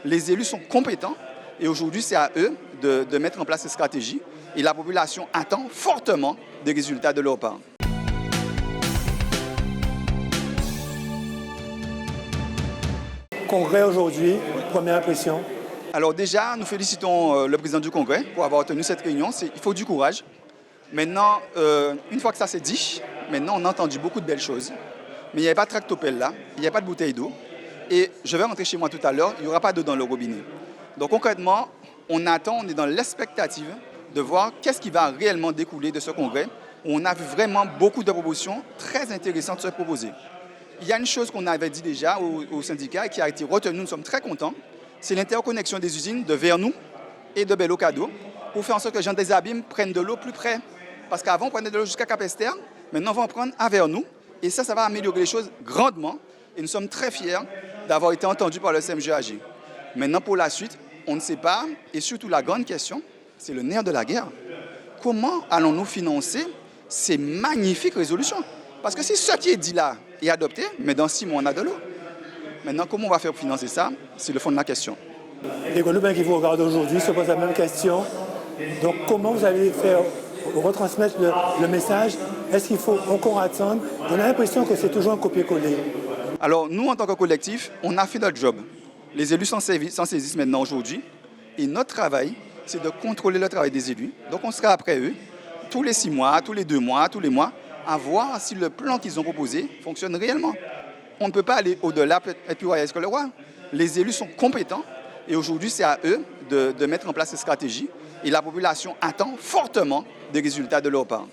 Les élus sont compétents et aujourd'hui, c'est à eux de mettre en place ces stratégies. Et la population attend fortement des résultats de leur part. Congrès aujourd'hui, première impression. Alors déjà, nous félicitons le président du Congrès pour avoir tenu cette réunion. Il faut du courage. Maintenant, une fois que ça s'est dit, maintenant on a entendu beaucoup de belles choses. Mais il n'y avait pas de tractopelle là, il n'y a pas de bouteille d'eau. Et je vais rentrer chez moi tout à l'heure, il n'y aura pas d'eau dans le robinet. Donc concrètement, on attend, on est dans l'expectative de voir qu'est-ce qui va réellement découler de ce congrès, où on a vu vraiment beaucoup de propositions très intéressantes se proposer. Il y a une chose qu'on avait dit déjà au syndicat et qui a été retenue, nous sommes très contents, c'est l'interconnexion des usines de Vernou et de Bel-Ocado pour faire en sorte que Jean des Abîmes prenne de l'eau plus près. Parce qu'avant, on prenait de l'eau jusqu'à Capesterre, maintenant on va en prendre à Vernou. Et ça va améliorer les choses grandement. Et nous sommes très fiers d'avoir été entendus par le CMG-AG. Maintenant, pour la suite, on ne sait pas, et surtout la grande question, c'est le nerf de la guerre. Comment allons-nous financer ces magnifiques résolutions? Parce que si ce qui est dit là est adopté, mais dans 6 mois, on a de l'eau. Maintenant, comment on va faire pour financer ça? C'est le fond de la question. Les Guadeloupéens qui vous regardent aujourd'hui se posent la même question. Donc, comment vous allez faire retransmettre le message? Est-ce qu'il faut encore attendre? On a l'impression que c'est toujours un copier-coller. Alors, nous, en tant que collectif, on a fait notre job. Les élus s'en saisissent maintenant aujourd'hui. Et notre travail, c'est de contrôler le travail des élus. Donc, on sera après eux, tous les 6 mois, tous les 2 mois, tous les mois, à voir si le plan qu'ils ont proposé fonctionne réellement. On ne peut pas aller au-delà, être plus royaliste que le roi. Les élus sont compétents et aujourd'hui, c'est à eux de mettre en place ces stratégies. Et la population attend fortement des résultats de leur part.